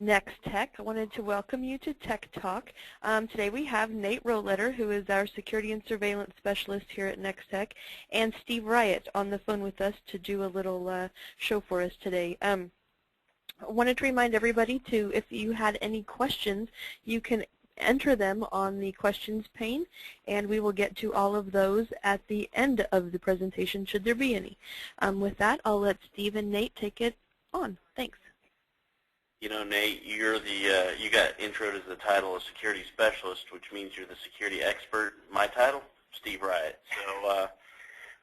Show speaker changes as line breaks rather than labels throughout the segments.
Nex-Tech. I wanted to welcome you to Tech Talk. Today we have Nate Roletter, who is our Security and Surveillance Specialist here at Nex-Tech, and Steve Riot on the phone with us to do a little show for us today. I wanted to remind everybody to, if you had any questions, you can enter them on the questions pane, and we will get to all of those at the end of the presentation, should there be any. With that, I'll let Steve and Nate take it on. Thanks.
You know, Nate, you got introed as the title of security specialist, which means you're the security expert. My title, Steve Riot. So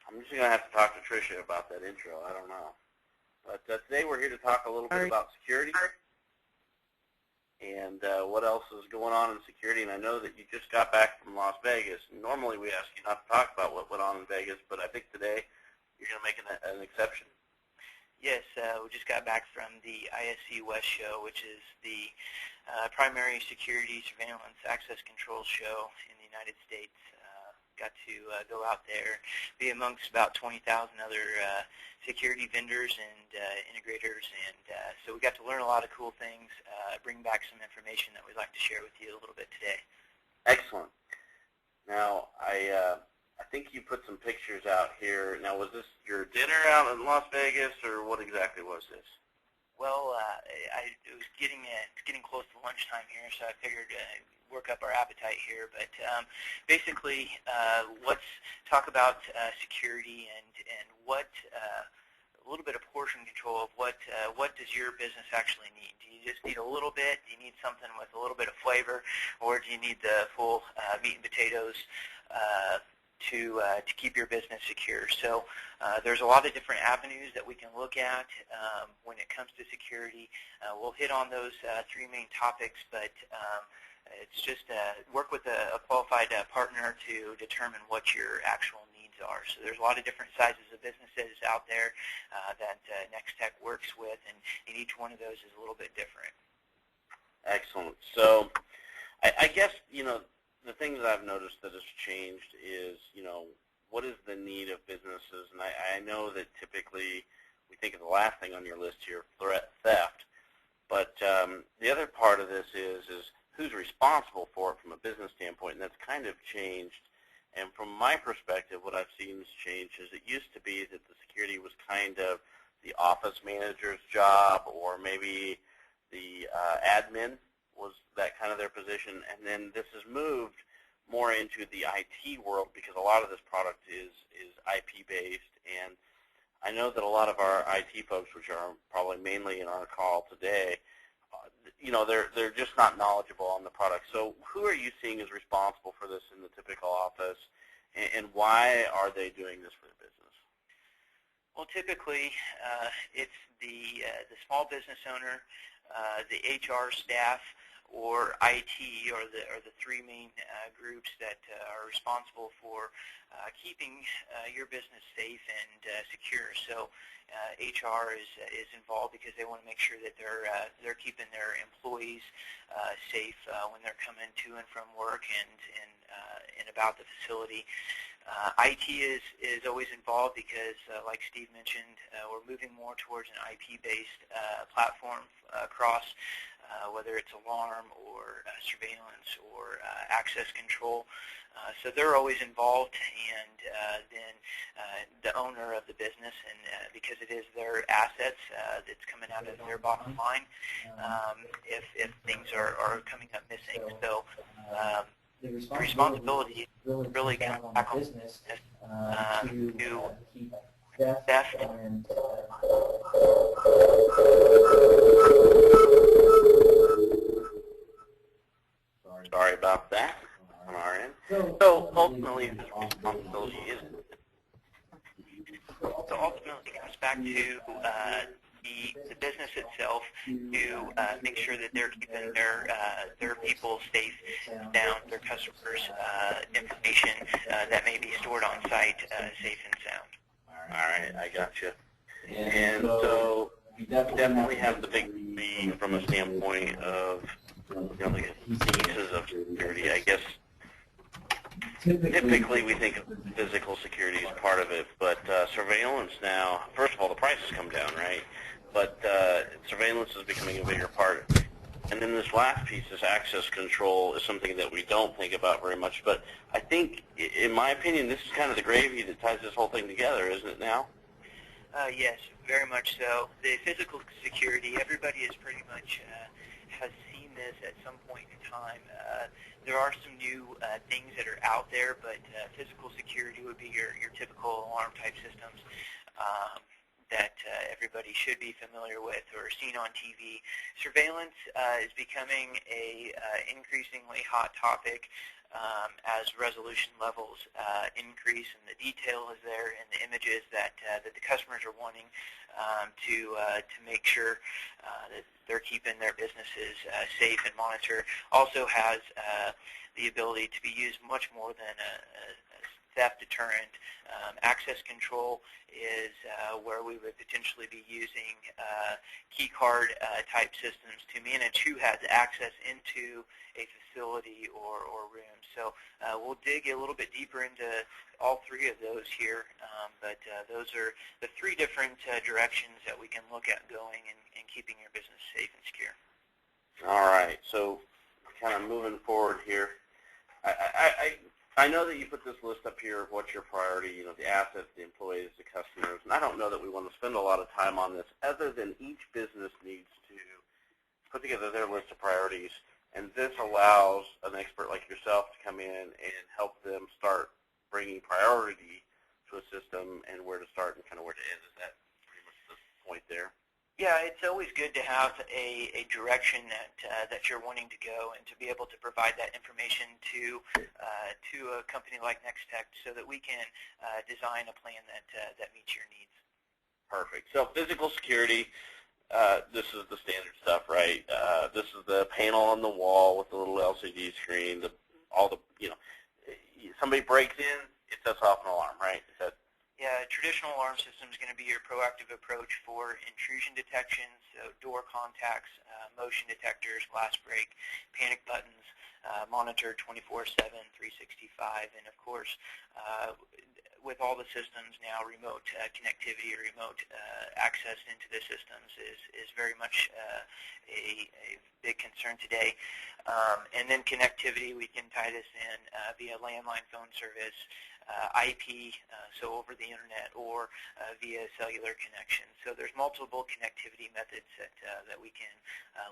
I'm just going to have to talk to Tricia about that intro. I don't know. But today we're here to talk a little bit about security and what else is going on in security. And I know that you just got back from Las Vegas. Normally we ask you not to talk about what went on in Vegas, but I think today you're going to make an exception.
Yes, we just got back from the ISC West show, which is the primary security, surveillance, access control show in the United States. Got to go out there, be amongst about 20,000 other security vendors and integrators, and so we got to learn a lot of cool things, bring back some information that we'd like to share with you a little bit today.
Excellent. Now, I think you put some pictures out here. Now, was this your dinner out in Las Vegas, or what exactly was this?
Well, it was getting close to lunchtime here, so I figured work up our appetite here. But basically, let's talk about security and what a little bit of portion control of what does your business actually need. Do you just need a little bit? Do you need something with a little bit of flavor, or do you need the full meat and potatoes to keep your business secure? So there's a lot of different avenues that we can look at when it comes to security. We'll hit on those three main topics, but it's just work with a qualified partner to determine what your actual needs are. So there's a lot of different sizes of businesses out there that Nex-Tech works with, and each one of those is a little bit different.
Excellent. So I guess, you know, the things I've noticed that has changed is, you know, what is the need of businesses? And I know that typically we think of the last thing on your list here, theft. But the other part of this is who's responsible for it from a business standpoint, and that's kind of changed. And from my perspective, what I've seen has changed is it used to be that the security was kind of the office manager's job, or maybe the admin was that kind of their position, and then this has moved more into the IT world because a lot of this product is IP based, and I know that a lot of our IT folks, which are probably mainly in our call today, you know, they're just not knowledgeable on the product. So who are you seeing as responsible for this in the typical office, and why are they doing this for their business?
Well, typically it's the small business owner, the HR staff, or IT are the three main groups that are responsible for keeping your business safe and secure. So HR is involved because they want to make sure that they're keeping their employees safe when they're coming to and from work and about the facility. IT is always involved because, like Steve mentioned, we're moving more towards an IP-based platform across, whether it's alarm or surveillance or access control. So they're always involved, and then the owner of the business, and because it is their assets that's coming out of their bottom line, if things are coming up missing. So the responsibility really comes back on business to keep theft and
Sorry about that on our end. So ultimately, this responsibility is.
So ultimately, it comes back to the business itself to make sure that they're keeping their people safe, down their customers' information that may be stored on site safe and sound.
All right, I got you. And so we definitely have the big B from a standpoint of, you know, the pieces of security. I guess typically we think of physical security as part of it, but surveillance now, first of all, the price has come down, right? But surveillance is becoming a bigger part. And then this last piece, this access control, is something that we don't think about very much. But I think, in my opinion, this is kind of the gravy that ties this whole thing together, isn't it now?
Yes, very much so. The physical security, everybody is pretty much has seen this at some point in time. There are some new things that are out there, but physical security would be your typical alarm type systems that everybody should be familiar with or seen on TV. Surveillance is becoming a increasingly hot topic as resolution levels increase and the detail is there in the images that the customers are wanting to make sure that they're keeping their businesses safe and monitor. Also has the ability to be used much more than a theft deterrent. Access control is where we would potentially be using key card type systems to manage who has access into a facility or room. So we'll dig a little bit deeper into all three of those here, but those are the three different directions that we can look at going and keeping your business safe and secure.
All right, so kind of moving forward here, I know that you put this list up here of what's your priority, you know, the assets, the employees, the customers, and I don't know that we want to spend a lot of time on this other than each business needs to put together their list of priorities, and this allows an expert like yourself to come in and help them start bringing priority to a system and where to start and kind of where to end. Is that pretty much the point there?
Yeah, it's always good to have a direction that you're wanting to go and to be able to provide that information to a company like Nex-Tech so that we can design a plan that meets your needs.
Perfect. So physical security, this is the standard stuff, right? This is the panel on the wall with the little LCD screen, somebody breaks in, it sets off an alarm, right? Is that
Yeah, a traditional alarm system is going to be your proactive approach for intrusion detection, so door contacts, motion detectors, glass break, panic buttons, monitored 24/7, 365, and of course, with all the systems now, remote connectivity or remote access into the systems is very much a big concern today. And then connectivity, we can tie this in via landline phone service, IP, so over the internet, or via cellular connection. So there's multiple connectivity methods that we can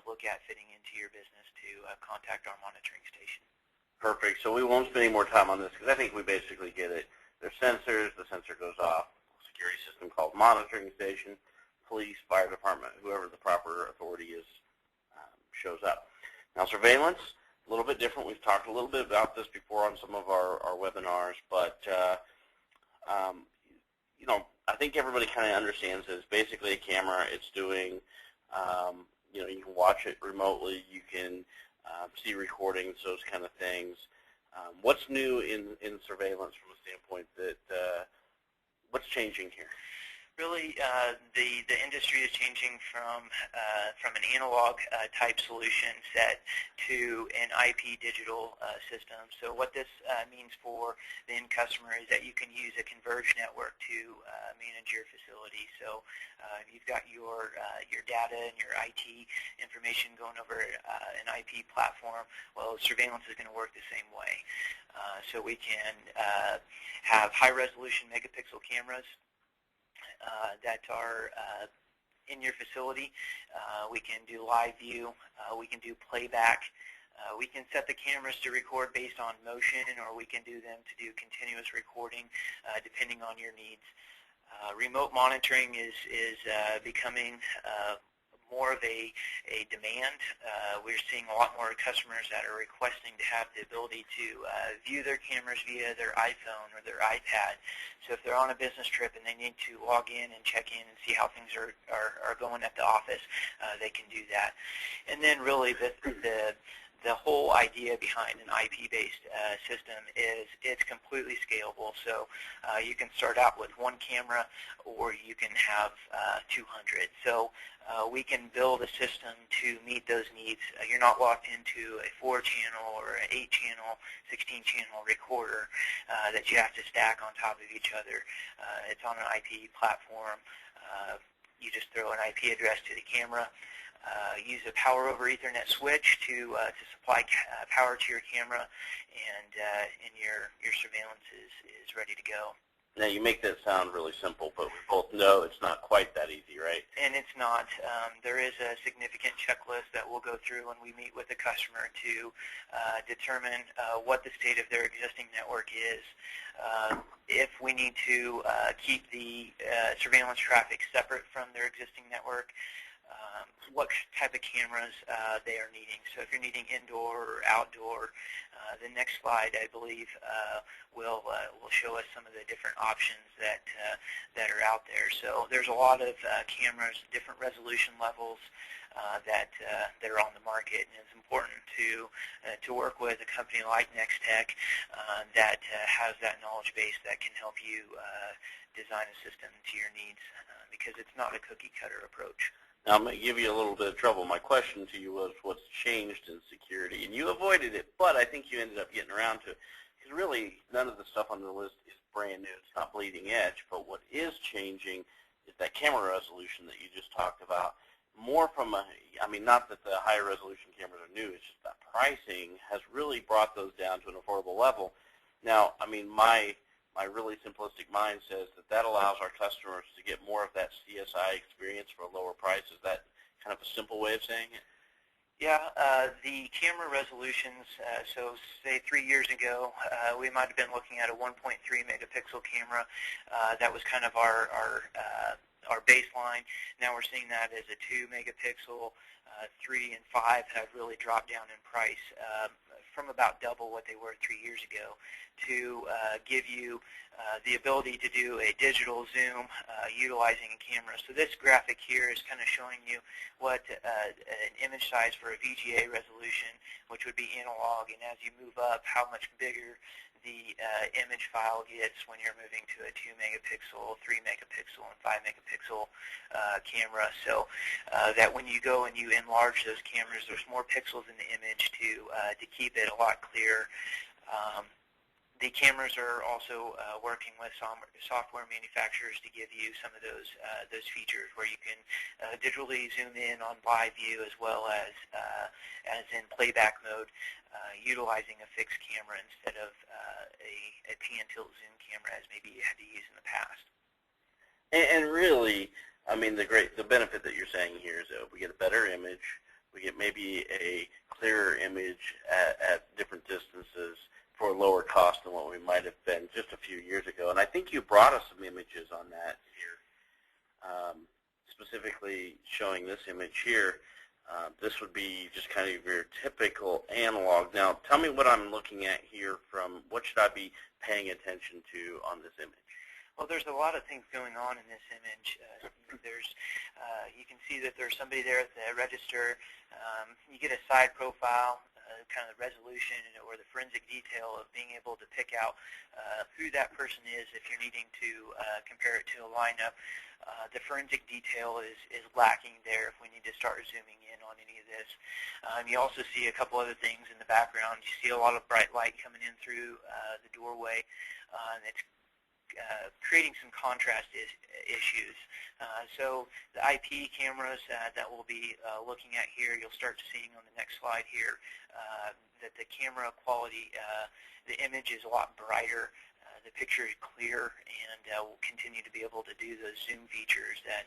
look at fitting into your business to contact our monitoring station.
perfect? So we won't spend any more time on this because I think we basically get it. There's sensors, the sensor goes off, security system called monitoring station, police, fire department, whoever the proper authority is shows up. Now surveillance, a little bit different. We've talked a little bit about this before on some of our webinars, but I think everybody kind of understands this. Basically a camera, it's doing, you can watch it remotely, you can see recordings, those kind of things. What's new in surveillance from a standpoint that, what's changing here?
Really, the industry is changing from an analog type solution set to an IP digital system. So what this means for the end customer is that you can use a converged network to manage your facility. So you've got your data and your IT information going over an IP platform. Well, surveillance is going to work the same way. So we can have high-resolution megapixel cameras that are in your facility. We can do live view. We can do playback. We can set the cameras to record based on motion, or we can do them to do continuous recording depending on your needs. Remote monitoring is becoming more of a demand. We're seeing a lot more customers that are requesting to have the ability to view their cameras via their iPhone or their iPad. So if they're on a business trip and they need to log in and check in and see how things are going at the office, they can do that. And then really the whole idea behind an IP-based system is it's completely scalable. So you can start out with one camera, or you can have 200. So we can build a system to meet those needs. You're not locked into a 4-channel or an 8-channel, 16-channel recorder that you have to stack on top of each other. It's on an IP platform. You just throw an IP address to the camera. use a power over Ethernet switch to supply power to your camera, and your surveillance is ready to go.
Now, you make that sound really simple, but we both know it's not quite that easy, right?
And it's not. There is a significant checklist that we'll go through when we meet with the customer to determine what the state of their existing network is. If we need to keep the surveillance traffic separate from their existing network, what type of cameras they are needing. So if you're needing indoor or outdoor, the next slide, I believe, will show us some of the different options that are out there. So there's a lot of cameras, different resolution levels that are on the market, and it's important to work with a company like Nex-Tech that has that knowledge base that can help you design a system to your needs, because it's not a cookie-cutter approach.
Now, I'm going to give you a little bit of trouble. My question to you was, what's changed in security? And you avoided it, but I think you ended up getting around to it. Because really, none of the stuff on the list is brand new. It's not bleeding edge. But what is changing is that camera resolution that you just talked about. More from not that the higher resolution cameras are new, it's just that pricing has really brought those down to an affordable level. Now, my really simplistic mind says that allows our customers to get more of that CSI experience for a lower price. Is that kind of a simple way of saying it?
Yeah, the camera resolutions, so say 3 years ago, we might have been looking at a 1.3 megapixel camera. That was kind of our baseline. Now we're seeing that as a 2 megapixel. 3 and 5 have really dropped down in price from about double what they were 3 years ago, to give you the ability to do a digital zoom utilizing a camera. So this graphic here is kind of showing you what an image size for a VGA resolution, which would be analog, and as you move up, how much bigger the image file gets when you're moving to a 2 megapixel, 3 megapixel, and 5 megapixel camera. So that when you go and you enlarge those cameras, there's more pixels in the image to keep it a lot clearer. The cameras are also working with software manufacturers to give you some of those features where you can digitally zoom in on live view as well as in playback mode, utilizing a fixed camera instead of a pan-tilt zoom camera as maybe you had to use in the past.
And really, the benefit that you're saying here is that we get a better image, we get maybe a clearer image at different distances for a lower cost than what we might have been just a few years ago. And I think you brought us some images on that here, specifically showing this image here. This would be just kind of your typical analog. Now, tell me what I'm looking at here from, what should I be paying attention to on this image?
Well, there's a lot of things going on in this image. You can see that there's somebody there at the register. You get a side profile, kind of the resolution or the forensic detail of being able to pick out who that person is if you're needing to compare it to a lineup. The forensic detail is lacking there if we need to start zooming in on any of this. You also see a couple other things in the background. You see a lot of bright light coming in through the doorway, and it's creating some contrast issues. So the IP cameras that we'll be looking at here, you'll start seeing on the next slide here that the camera quality, the image is a lot brighter. The picture is clear, and we'll continue to be able to do those zoom features that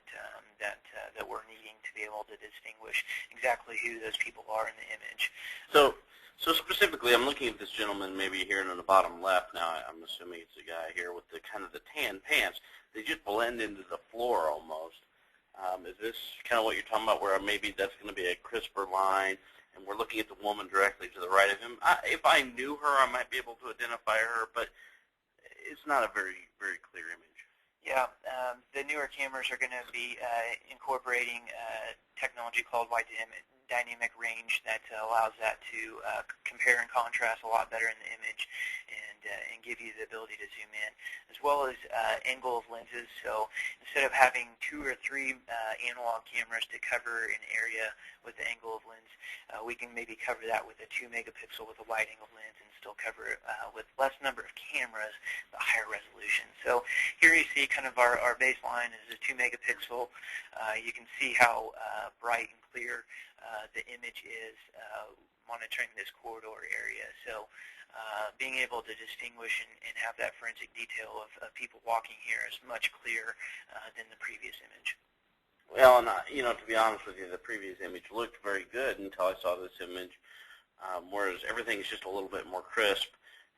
we're needing to be able to distinguish exactly who those people are in the image.
So specifically, I'm looking at this gentleman maybe here in the bottom left. Now, I'm assuming it's a guy here with the kind of the tan pants. They just blend into the floor almost. Is this kind of what you're talking about, where maybe that's going to be a crisper line, and we're looking at the woman directly to the right of him? If I knew her, I might be able to identify her, but it's not a very, very clear image.
Yeah, the newer cameras are going to be incorporating technology called wide dynamic range that allows that to compare and contrast a lot better in the image and give you the ability to zoom in, as well as angle of lenses. So instead of having 2 or 3 analog cameras to cover an area with the angle of lens, we can maybe cover that with a 2 megapixel with a wide-angle lens and still cover it with less number of cameras, the higher resolution. So here you see kind of our baseline is a 2 megapixel. You can see how bright and clear the image is monitoring this corridor area. So being able to distinguish and have that forensic detail of people walking here is much clearer than the previous image.
Well, and to be honest with you, the previous image looked very good until I saw this image, whereas everything is just a little bit more crisp,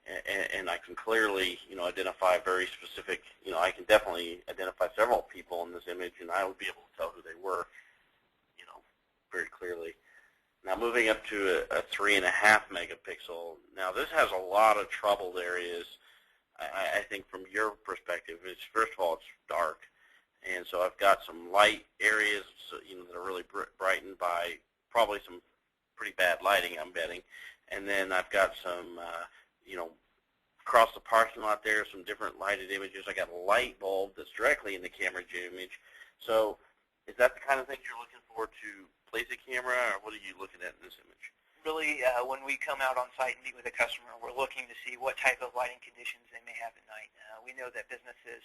and I can clearly, identify very specific, I can definitely identify several people in this image, and I would be able to tell who they were, very clearly. Now moving up to a 3.5 megapixel, now this has a lot of troubled areas. I think from your perspective, first of all, it's dark. And so I've got some light areas, that are really brightened by probably some pretty bad lighting, I'm betting. And then I've got some, across the parking lot there, some different lighted images. I got a light bulb that's directly in the camera image. So is that the kind of thing you're looking for to place a camera, or what are you looking at in this image?
Really, when we come out on site and meet with a customer, we're looking to see what type of lighting conditions they may have at night. We know that businesses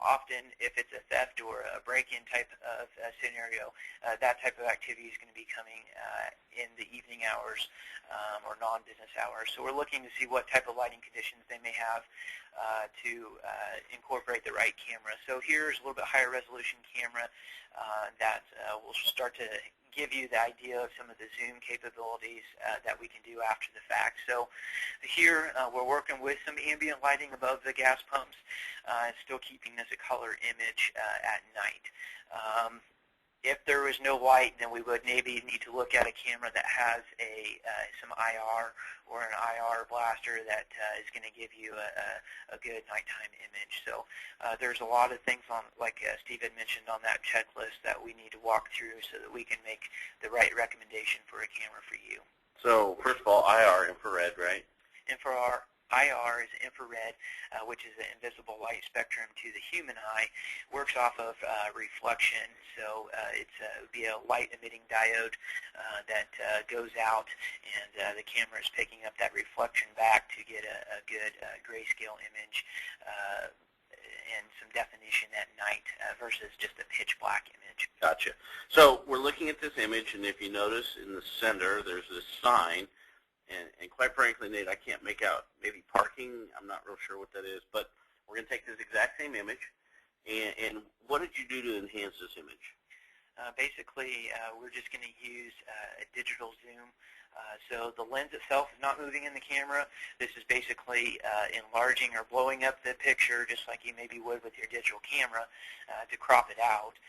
often, if it's a theft or a break-in type of scenario, that type of activity is going to be coming in the evening hours or non-business hours. So we're looking to see what type of lighting conditions they may have to incorporate the right camera. So here's a little bit higher resolution camera that will start to give you the idea of some of the zoom capabilities that we can do after the fact. So here we're working with some ambient lighting above the gas pumps, still keeping this a color image at night. If there was no light, then we would maybe need to look at a camera that has some IR or an IR blaster that is going to give you a good nighttime image. So there's a lot of things like Steve had mentioned on that checklist that we need to walk through so that we can make the right recommendation for a camera for you.
So first of all, IR, infrared, right?
IR is infrared, which is the invisible light spectrum to the human eye, works off of reflection. So it would be a light-emitting diode that goes out, and the camera is picking up that reflection back to get a good grayscale image and some definition at night versus just a pitch black image.
Gotcha. So we're looking at this image, and if you notice in the center, there's this sign. And quite frankly, Nate, I can't make out maybe parking. I'm not real sure what that is. But we're going to take this exact same image. And what did you do to enhance this image?
Basically, we're just going to use a digital zoom. So the lens itself is not moving in the camera. This is basically enlarging or blowing up the picture just like you maybe would with your digital camera to crop it out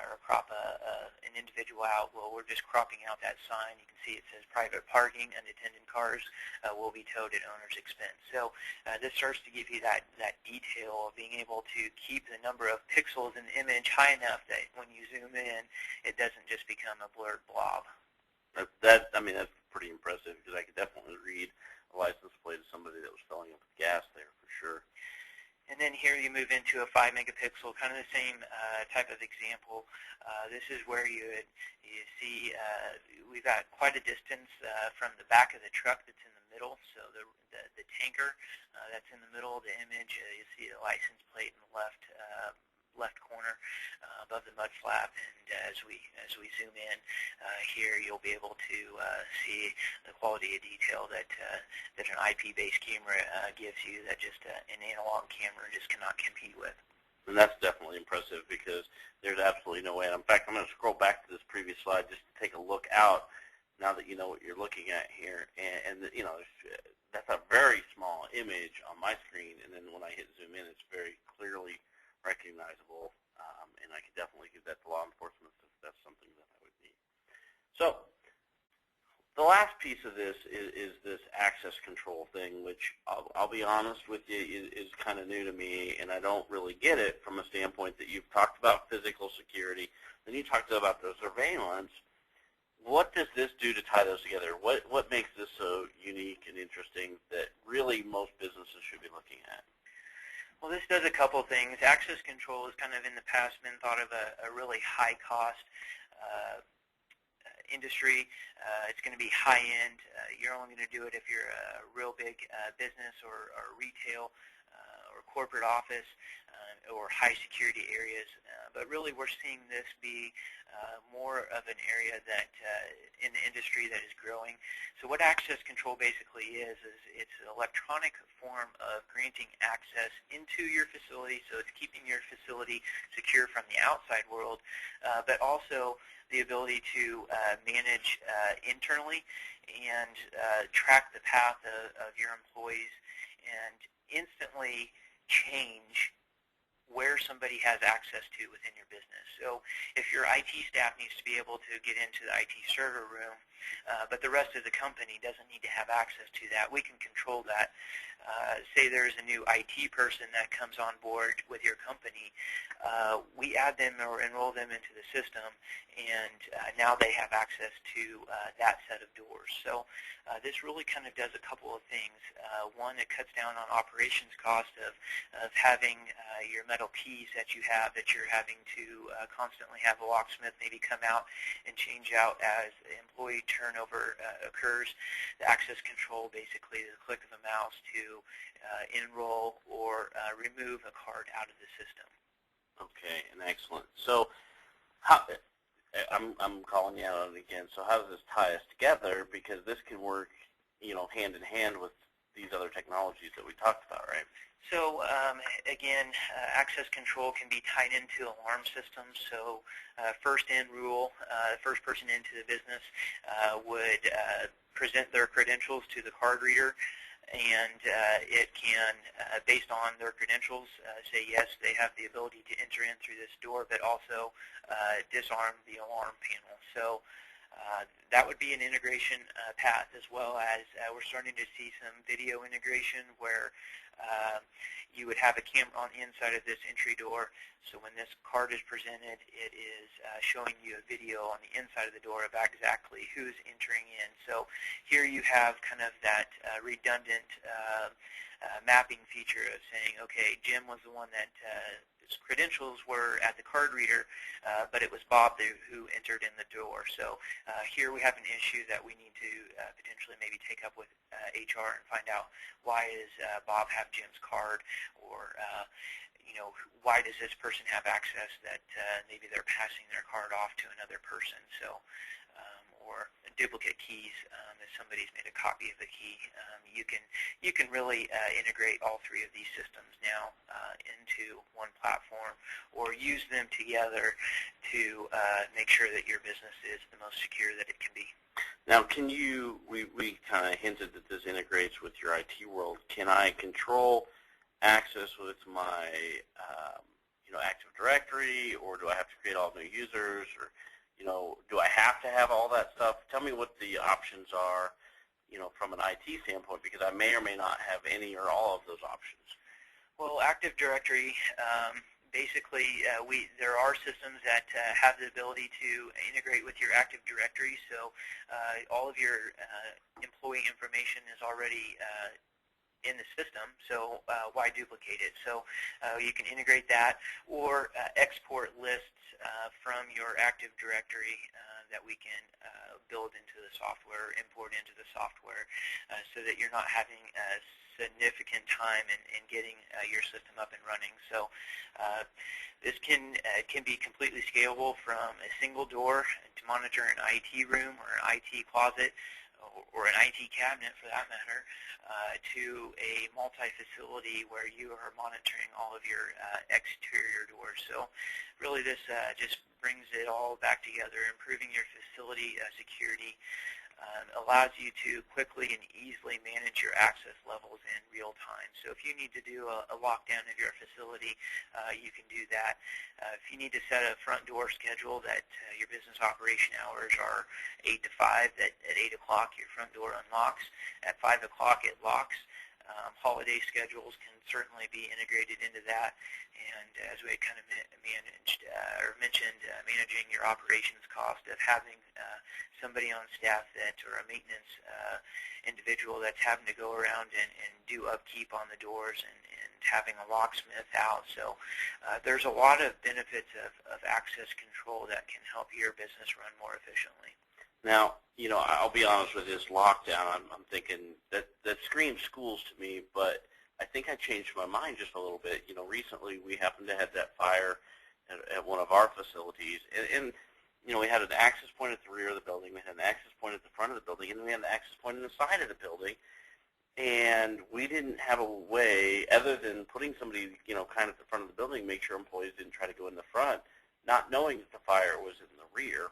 or crop an individual out. Well, we're just cropping out that sign. You can see it says private parking, unattended cars will be towed at owner's expense. So this starts to give you that detail of being able to keep the number of pixels in the image high enough that when you zoom in, it doesn't just become a blurred blob.
That's pretty impressive because I could definitely read a license plate of somebody that was filling up with gas there for sure.
And then here you move into a 5 megapixel, kind of the same type of example. This is where you see we've got quite a distance from the back of the truck that's in the middle. So the tanker that's in the middle of the image, you see a license plate in the left corner above the mud flap, and as we zoom in here, you'll be able to see the quality of detail that an IP-based camera gives you that just an analog camera just cannot compete with.
And that's definitely impressive because there's absolutely no way. And in fact, I'm going to scroll back to this previous slide just to take a look out now that you know what you're looking at here. And that's a very small image on my screen, and then when I hit zoom in, it's very clearly recognizable, and I could definitely give that to law enforcement if that's something that I would need. So the last piece of this is this access control thing, which I'll be honest with you is kind of new to me, and I don't really get it from a standpoint that you've talked about physical security, then you talked about the surveillance. What does this do to tie those together? What makes this so unique and interesting that really most businesses should be looking at?
Well, this does a couple things. Access control has kind of in the past been thought of a really high-cost industry. It's going to be high-end. You're only going to do it if you're a real big business or retail or corporate office or high-security areas. But really, we're seeing this be more of an area that in the industry that is growing. So what access control basically is it's an electronic form of granting access into your facility, so it's keeping your facility secure from the outside world, but also the ability to manage internally and track the path of your employees and instantly change where somebody has access to within your business. So if your IT staff needs to be able to get into the IT server room, but the rest of the company doesn't need to have access to that, we can control that. Say there's a new IT person that comes on board with your company, we add them or enroll them into the system, and now they have access to that set of doors. So this really kind of does a couple of things. One, it cuts down on operations cost of having your metal keys that you have that you're having to constantly have a locksmith maybe come out and change out as employee turnover occurs. The access control basically is a click of a mouse to enroll or remove a card out of the system.
Okay, and excellent. So how, I'm calling you out on it again. So how does this tie us together? Because this can work, hand in hand with these other technologies that we talked about, right?
So again, access control can be tied into alarm systems. So first in rule, the first person into the business would present their credentials to the card reader, and it can, based on their credentials, say yes, they have the ability to enter in through this door, but also disarm the alarm panel. So that would be an integration path, as well as we're starting to see some video integration where you would have a camera on the inside of this entry door. So when this card is presented, it is showing you a video on the inside of the door about exactly who's entering in. So here you have kind of that redundant mapping feature of saying, okay, Jim was the one that his credentials were at the card reader, but it was Bob who entered in the door. So here we have an issue that we need to potentially maybe take up with HR and find out, why does Bob have Jim's card, or why does this person have access that maybe they're passing their card off to another person? So or duplicate keys, if somebody's made a copy of the key. You can really integrate all three of these systems now into one platform, or use them together to make sure that your business is the most secure that it can be.
Now, we kind of hinted that this integrates with your IT world. Can I control access with my Active Directory, or do I have to create all new users, or do I have to have all that stuff? Tell me what the options are, from an IT standpoint, because I may or may not have any or all of those options.
Well, Active Directory, basically, there are systems that have the ability to integrate with your Active Directory. So all of your employee information is already in the system, so why duplicate it? So you can integrate that, or export lists from your Active Directory that we can build into the software, import into the software, so that you're not having a significant time in getting your system up and running. So this can be completely scalable from a single door to monitor an IT room or an IT closet, or an IT cabinet for that matter, to a multi-facility where you are monitoring all of your exterior doors. So really this just brings it all back together, improving your facility security, allows you to quickly and easily manage your access levels in real time. So if you need to do a lockdown of your facility, you can do that. If you need to set a front door schedule that your business operation hours are 8 to 5, that at 8 o'clock your front door unlocks, at 5 o'clock it locks. Holiday schedules can certainly be integrated into that, and as we kind of mentioned, managing your operations cost of having somebody on staff or a maintenance individual that's having to go around and do upkeep on the doors and having a locksmith out. So there's a lot of benefits of access control that can help your business run more efficiently.
Now, I'll be honest with this lockdown. I'm thinking that screams schools to me, but I think I changed my mind just a little bit. Recently we happened to have that fire at one of our facilities, and we had an access point at the rear of the building, we had an access point at the front of the building, and we had an access point in the side of the building. And we didn't have a way, other than putting somebody, kind of at the front of the building, make sure employees didn't try to go in the front, not knowing that the fire was in the rear.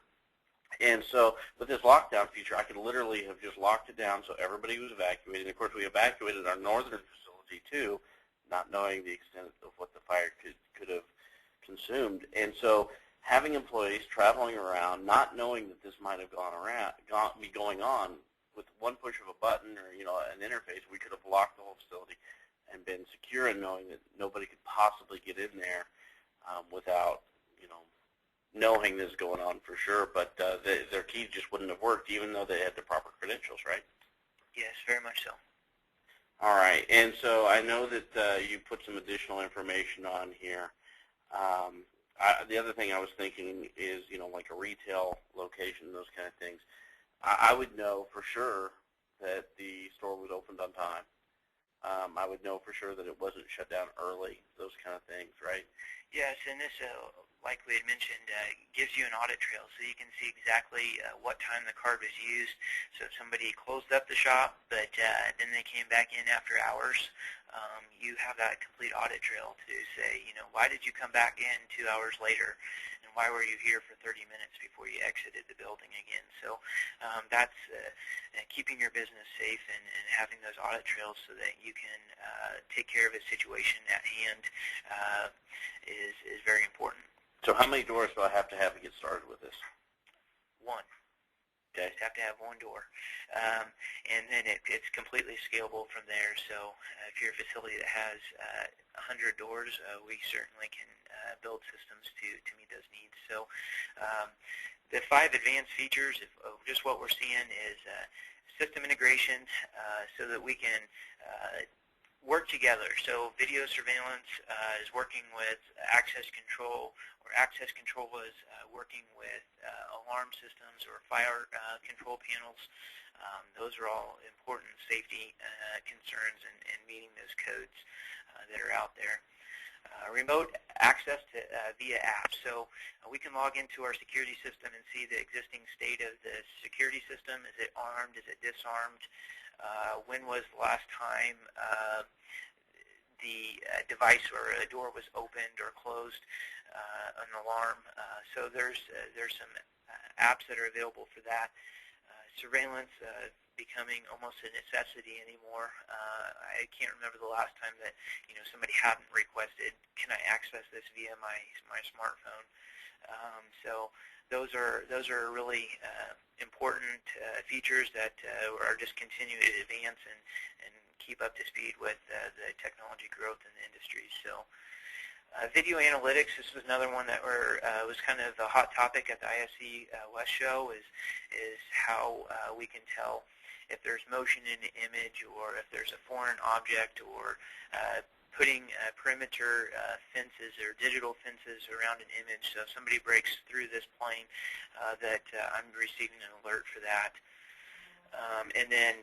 And so with this lockdown feature, I could literally have just locked it down so everybody was evacuated. And of course, we evacuated our northern facility too, not knowing the extent of what the fire could have consumed. And so having employees traveling around, not knowing that this might have be going on, with one push of a button or an interface, we could have locked the whole facility and been secure in knowing that nobody could possibly get in there without knowing this going on for sure. But their key just wouldn't have worked, even though they had the proper credentials, right?
Yes, very much so.
All right, and so I know that you put some additional information on here. The other thing I was thinking is, like a retail location, those kind of things. I would know for sure that the store was opened on time. I would know for sure that it wasn't shut down early, those kind of things, right?
Yes, and this, like we had mentioned, gives you an audit trail, so you can see exactly what time the card was used. So if somebody closed up the shop, but then they came back in after hours, you have that complete audit trail to say, why did you come back in 2 hours later, and why were you here for 30 minutes before you exited the building again? So that's keeping your business safe and having those audit trails so that you can take care of a situation at hand is very important.
So how many doors do I have to get started with this?
One.
Okay.
You just have to have one door. And then it's completely scalable from there. So if you're a facility that has 100 doors, we certainly can build systems to meet those needs. So the 5 advanced features of just what we're seeing is system integration so that we can work together. So video surveillance is working with access control, or access control is working with alarm systems or fire control panels. Those are all important safety concerns and meeting those codes that are out there. Remote access to via apps. So we can log into our security system and see the existing state of the security system. Is it armed? Is it disarmed? When was the last time the device or a door was opened or closed, an alarm? So there's some apps that are available for that. Surveillance becoming almost a necessity anymore. I can't remember the last time that somebody hadn't requested, can I access this via my smartphone? So those are really important features that are just continuing to advance and keep up to speed with the technology growth in the industry. So video analytics, this was another one that was kind of a hot topic at the ISC West show, is how we can tell if there's motion in the image, or if there's a foreign object, or putting perimeter fences or digital fences around an image. So if somebody breaks through this plane, that I'm receiving an alert for that. And then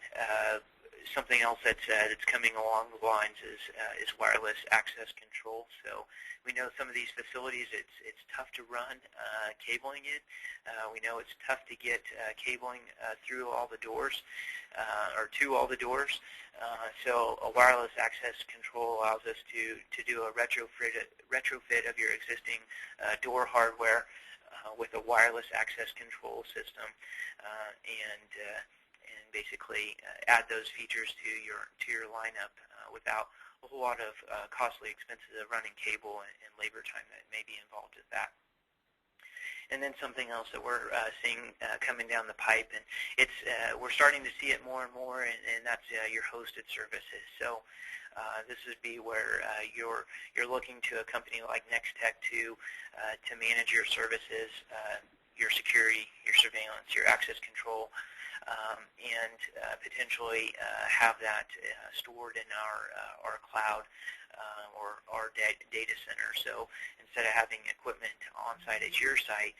something else that's coming along the lines is wireless access control. So we know some of these facilities, it's tough to run cabling in. We know it's tough to get cabling through all the doors or to all the doors. So a wireless access control allows us to do a retrofit of your existing door hardware with a wireless access control system, and basically add those features to your lineup without a whole lot of costly expenses of running cable and labor time that may be involved with that. And then something else that we're seeing coming down the pipe, and we're starting to see it more and more, and that's your hosted services. So this would be where you're looking to a company like Nex-Tech to manage your services, your security, your surveillance, your access control, and potentially have that stored in our cloud or our data center. So instead of having equipment on site at your site,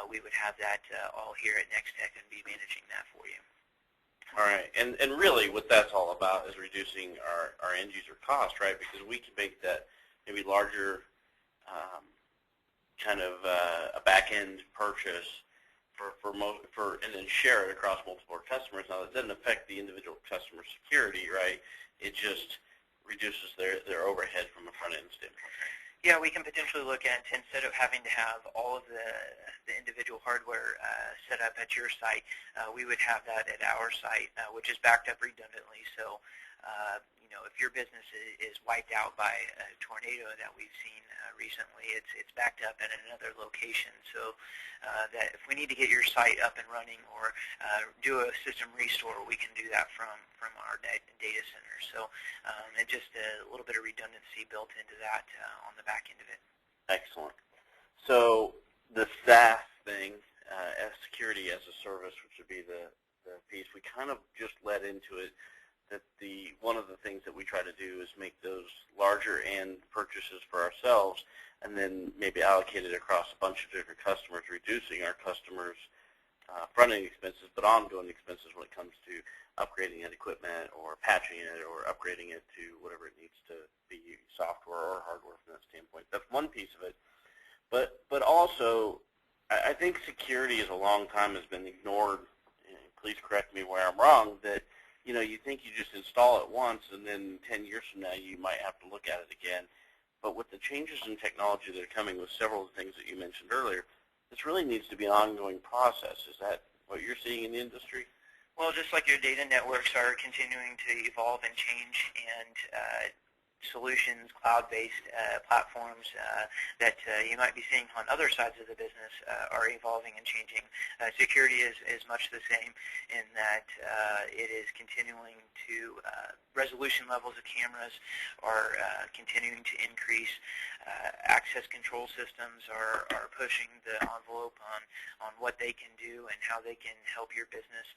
we would have that all here at Nex-Tech and be managing that for you.
All right, and really what that's all about is reducing our end user cost, right? Because we can make that maybe larger kind of a back-end purchase and then share it across multiple customers. Now, it doesn't affect the individual customer security, right? It just reduces their overhead from a front-end standpoint.
Yeah, we can potentially look at, instead of having to have all of the individual hardware set up at your site, we would have that at our site, which is backed up redundantly. So, if your business is wiped out by a tornado that we've seen recently, it's backed up at another location. So that if we need to get your site up and running or do a system restore, we can do that from our data center. So and just a little bit of redundancy built into that on the back end of it.
Excellent. So the SaaS thing, security as a service, which would be the piece, we kind of just led into it. That one of the things that we try to do is make those larger end purchases for ourselves, and then maybe allocate it across a bunch of different customers, reducing our customers' front-end expenses, but ongoing expenses when it comes to upgrading that equipment or patching it or upgrading it to whatever it needs to be, software or hardware from that standpoint. That's one piece of it. But also, I think security is a long time has been ignored. And please correct me where I'm wrong. That you think you just install it once, and then 10 years from now you might have to look at it again. But with the changes in technology that are coming with several of the things that you mentioned earlier, this really needs to be an ongoing process. Is that what you're seeing in the industry?
Well, just like your data networks are continuing to evolve and change, and solutions, cloud-based platforms that you might be seeing on other sides of the business are evolving and changing. Security is much the same in that it is continuing to, resolution levels of cameras are continuing to increase. Access control systems are pushing the envelope on what they can do and how they can help your business.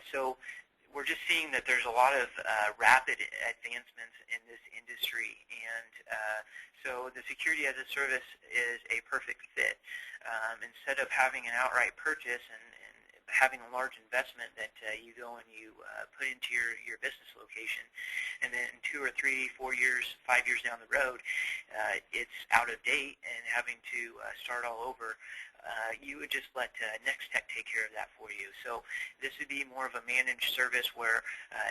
So we're just seeing that there's a lot of rapid advancements in this industry, and so the security as a service is a perfect fit. Instead of having an outright purchase and having a large investment that you go and you put into your business location, and then 2 or 3, 4 years, 5 years down the road, it's out of date and having to start all over, you would just let Nex-Tech take care of that for you. So this would be more of a managed service where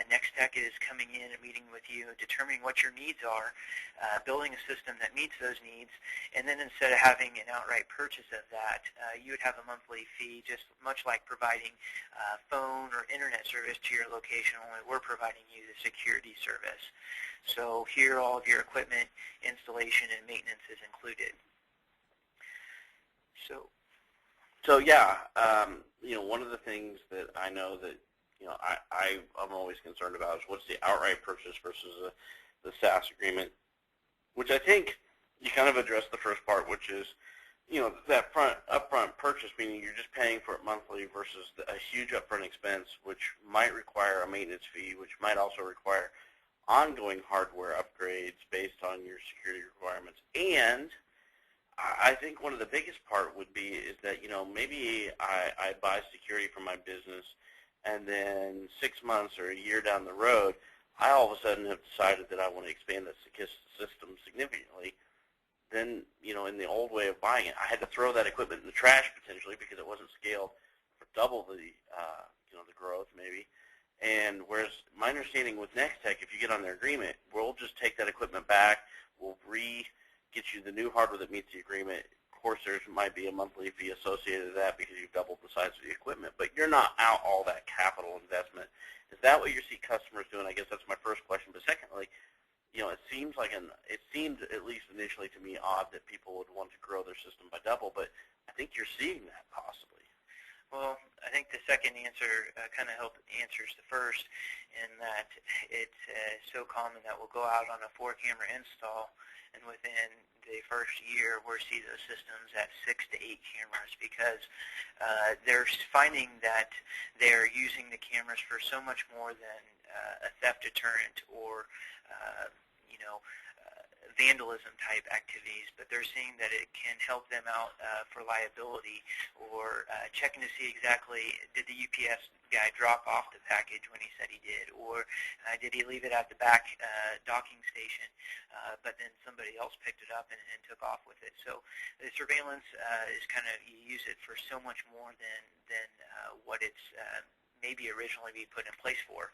Nex-Tech is coming in and meeting with you, determining what your needs are, building a system that meets those needs, and then instead of having an outright purchase of that, you would have a monthly fee, just much like providing phone or internet service to your location, only we're providing you the security service. So here all of your equipment, installation, and maintenance is included.
So yeah, one of the things that I know that I'm always concerned about is what's the outright purchase versus the SaaS agreement, which I think you kind of addressed the first part, which is that upfront purchase, meaning you're just paying for it monthly versus a huge upfront expense, which might require a maintenance fee, which might also require ongoing hardware upgrades based on your security requirements. And I think one of the biggest part would be is that, maybe I buy security for my business, and then 6 months or a year down the road, I all of a sudden have decided that I want to expand the system significantly. Then, in the old way of buying it, I had to throw that equipment in the trash potentially because it wasn't scaled for double the, the growth maybe. And whereas my understanding with Nex-Tech, if you get on their agreement, we'll just take that equipment back, we'll get you the new hardware that meets the agreement. Of course, there might be a monthly fee associated with that because you've doubled the size of the equipment, but you're not out all that capital investment. Is that what you see customers doing? I guess that's my first question. But secondly, it seems like it seemed at least initially to me odd that people would want to grow their system by double, but I think you're seeing that possibly.
Well, I think the second answer kind of answers the first, in that it's so common that we'll go out on a 4-camera install, and within the first year, we'll see those systems at 6 to 8 cameras because they're finding that they're using the cameras for so much more than a theft deterrent or vandalism type activities, but they're seeing that it can help them out for liability or checking to see exactly did the UPS guy drop off the package when he said he did, or did he leave it at the back docking station, but then somebody else picked it up and took off with it. So the surveillance is kind of, you use it for so much more than what it's maybe originally be put in place for.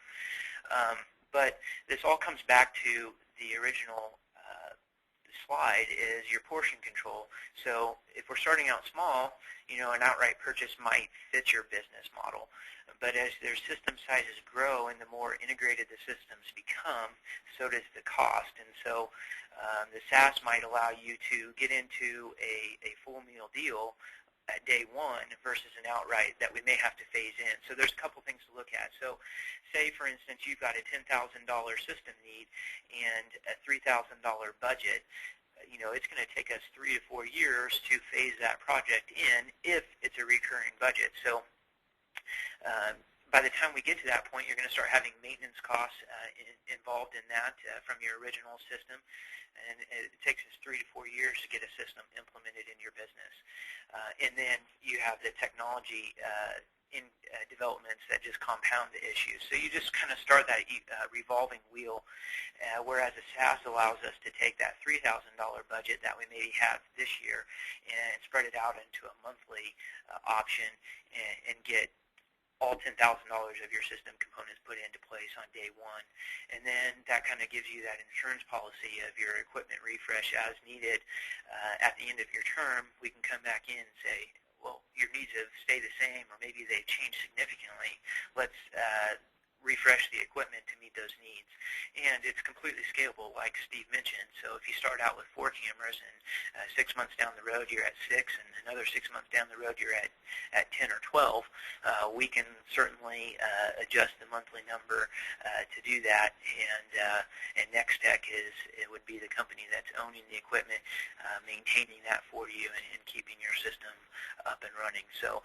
But this all comes back to the original slide is your portion control. So if we're starting out small, an outright purchase might fit your business model. But as their system sizes grow and the more integrated the systems become, so does the cost. And so the SaaS might allow you to get into a full meal deal at day one versus an outright that we may have to phase in. So there's a couple things to look at. So say, for instance, you've got a $10,000 system need and a $3,000 budget. It's going to take us 3 to 4 years to phase that project in if it's a recurring budget. So by the time we get to that point, you're going to start having maintenance costs involved in that from your original system. And it takes us 3 to 4 years to get a system implemented in your business. And then you have the technology in developments that just compound the issues. So you just kind of start that revolving wheel, whereas a SaaS allows us to take that $3,000 budget that we maybe have this year and spread it out into a monthly option and get all $10,000 of your system components put into place on day one. And then that kind of gives you that insurance policy of your equipment refresh as needed. At the end of your term, we can come back in and say, well, your needs have stayed the same, or maybe they've changed significantly. Let's refresh the equipment to meet those needs. And it's completely scalable, like Steve mentioned. So if you start out with 4 cameras and 6 months down the road you're at 6, and another 6 months down the road you're at 10 or 12, we can certainly adjust the monthly number to do that. And Nex-Tech would be the company that's owning the equipment, maintaining that for you, and keeping your system up and running. So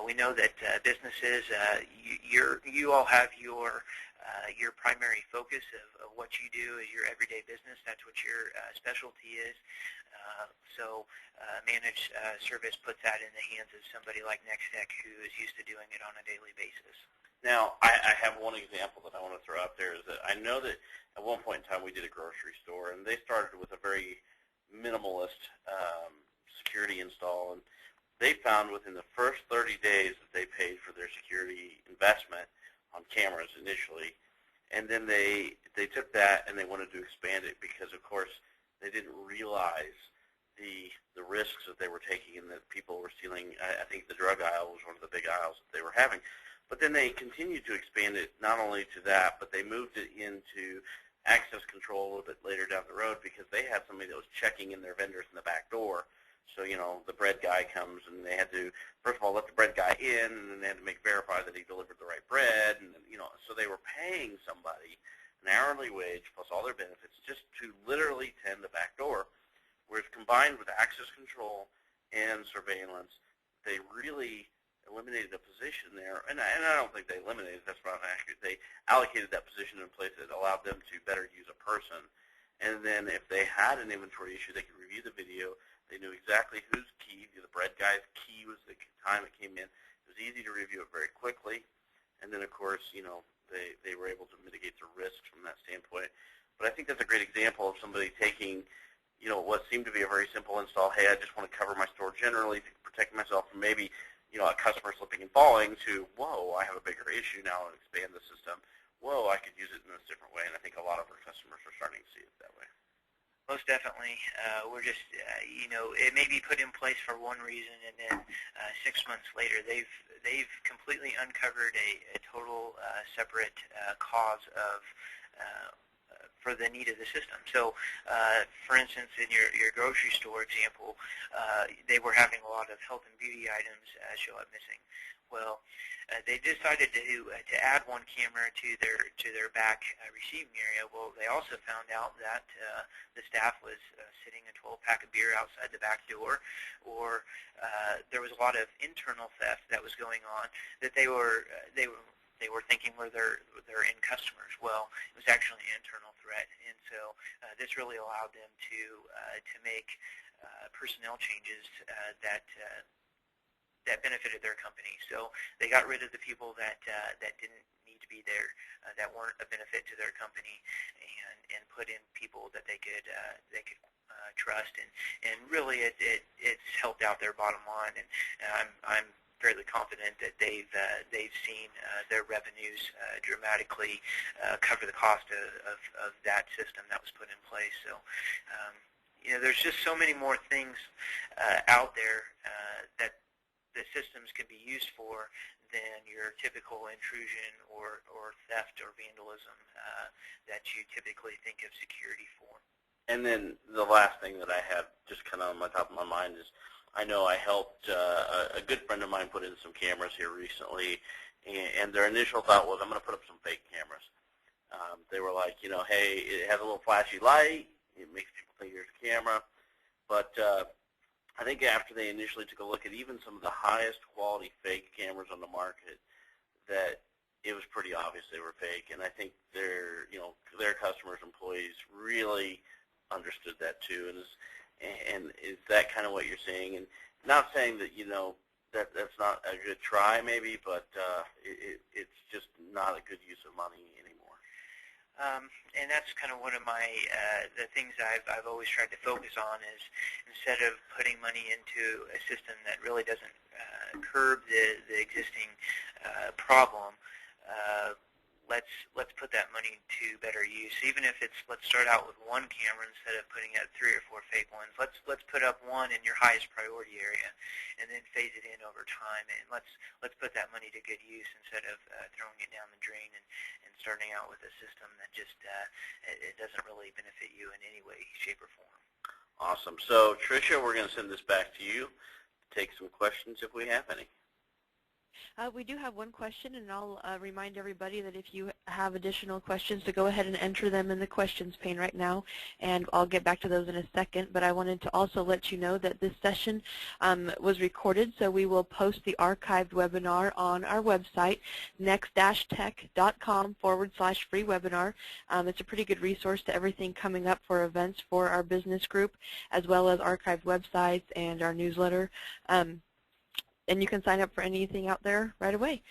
we know that businesses, you all have your primary focus of what you do is your everyday business. That's what your specialty is. So managed service puts that in the hands of somebody like Nex-Tech who is used to doing it on a daily basis.
Now, I have one example that I want to throw out there is that I know that at one point in time we did a grocery store, and they started with a very minimalist security install, and they found within the first 30 days that they paid for their security investment on cameras initially, and then they took that and they wanted to expand it because, of course, they didn't realize the risks that they were taking and that people were stealing. I think the drug aisle was one of the big aisles that they were having. But then they continued to expand it not only to that, but they moved it into access control a little bit later down the road because they had somebody that was checking in their vendors in the back door. So, the bread guy comes and they had to, first of all, let the bread guy in, and then they had to verify that he delivered the right bread. And, so they were paying somebody an hourly wage plus all their benefits just to literally tend the back door. Whereas combined with access control and surveillance, they really eliminated a position there. And I don't think they eliminated, that's not accurate. They allocated that position in a place that allowed them to better use a person. And then if they had an inventory issue, they could review the video. They knew exactly whose key, the bread guy's key was the time it came in. It was easy to review it very quickly. And then, of course, they were able to mitigate the risks from that standpoint. But I think that's a great example of somebody taking, what seemed to be a very simple install. Hey, I just want to cover my store generally to protect myself from maybe, a customer slipping and falling to, whoa, I have a bigger issue now and expand the system. Whoa, I could use it in this different way. And I think a lot of our customers are starting to see it that way.
Most definitely. We're just, it may be put in place for one reason, and then 6 months later, they've completely uncovered a total separate cause of for the need of the system. So, for instance, in your grocery store example, they were having a lot of health and beauty items show up missing. Well, they decided to add one camera to their back receiving area. Well, they also found out that the staff was sitting a 12-pack of beer outside the back door, or there was a lot of internal theft that was going on that they were thinking were their end customers. Well, it was actually an internal threat, and so this really allowed them to make personnel changes that benefited their company. So they got rid of the people that didn't need to be there, that weren't a benefit to their company, and put in people that they could trust, and really it's helped out their bottom line. And I'm fairly confident that they've seen their revenues dramatically cover the cost of that system that was put in place. So there's just so many more things out there that the systems can be used for than your typical intrusion or theft or vandalism that you typically think of security for.
And then the last thing that I have just kind of on the top of my mind is I know I helped a good friend of mine put in some cameras here recently, and their initial thought was, I'm going to put up some fake cameras. They were like, hey, it has a little flashy light. It makes people think there's a camera. But I think after they initially took a look at even some of the highest quality fake cameras on the market, that it was pretty obvious they were fake. And I think their customers, employees really understood that too. And is that kind of what you're seeing? And not saying that that's not a good try maybe, but it's just not a good use of money anymore.
And that's kind of one of my the things I've always tried to focus on is, instead of putting money into a system that really doesn't curb the existing problem, let's put that money to better use. Even if let's start out with one camera instead of putting out 3 or 4 fake ones. Let's put up one in your highest priority area, and then phase it in over time. And let's put that money to good use instead of throwing it down the drain and starting out with a system that just it doesn't really benefit you in any way, shape, or form.
Awesome. So Tricia, we're going to send this back to you to take some questions if we have any.
We do have one question, and I'll remind everybody that if you have additional questions, to go ahead and enter them in the questions pane right now, and I'll get back to those in a second. But I wanted to also let you know that this session was recorded, so we will post the archived webinar on our website, nex-tech.com/free webinar. It's a pretty good resource to everything coming up for events for our business group, as well as archived websites and our newsletter. And you can sign up for anything out there right away.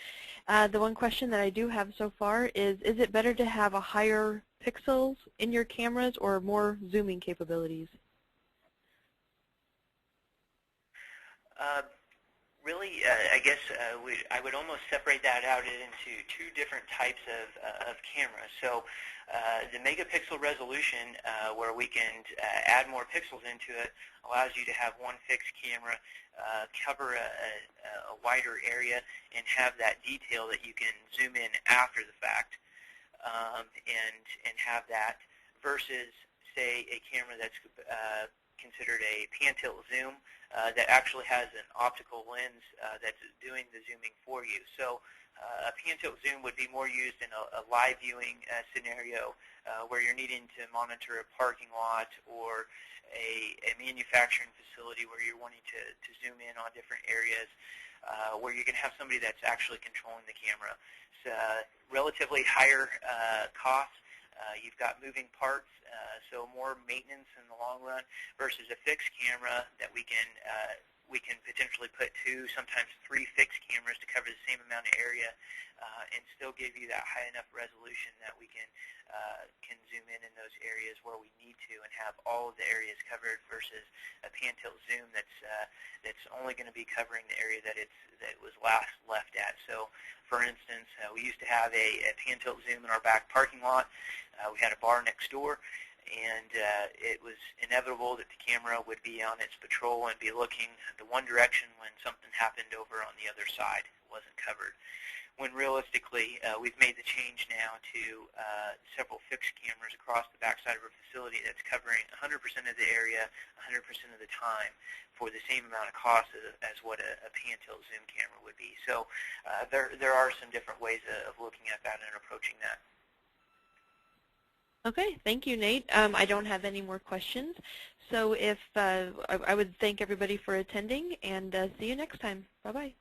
The one question that I do have so far is it better to have a higher pixels in your cameras or more zooming capabilities?
Really, I guess I would almost separate that out into 2 different types of cameras. So the megapixel resolution, where we can add more pixels into it, allows you to have one fixed camera cover a wider area and have that detail that you can zoom in after the fact, and have that, versus, say, a camera that's considered a pan-tilt zoom that actually has an optical lens that's doing the zooming for you. So a pan-tilt zoom would be more used in a live viewing scenario where you're needing to monitor a parking lot or a manufacturing facility where you're wanting to zoom in on different areas, where you can have somebody that's actually controlling the camera. It's relatively higher cost. You've got moving parts, so more maintenance in the long run, versus a fixed camera that we can potentially put 2, sometimes 3 fixed cameras to cover the same amount of area, and still give you that high enough resolution that we can zoom in those areas where we need to and have all of the areas covered, versus a pan-tilt zoom that's only going to be covering the area that it was last left at. So, for instance, we used to have a pan-tilt zoom in our back parking lot. We had a bar next door, and it was inevitable that the camera would be on its patrol and be looking the one direction when something happened over on the other side. It wasn't covered. when realistically we've made the change now to several fixed cameras across the backside of our facility that's covering 100% of the area, 100% of the time for the same amount of cost as what a pan-tilt zoom camera would be. So there are some different ways of looking at that and approaching that.
Okay, thank you, Nate. I don't have any more questions, so if I would thank everybody for attending, and see you next time. Bye-bye.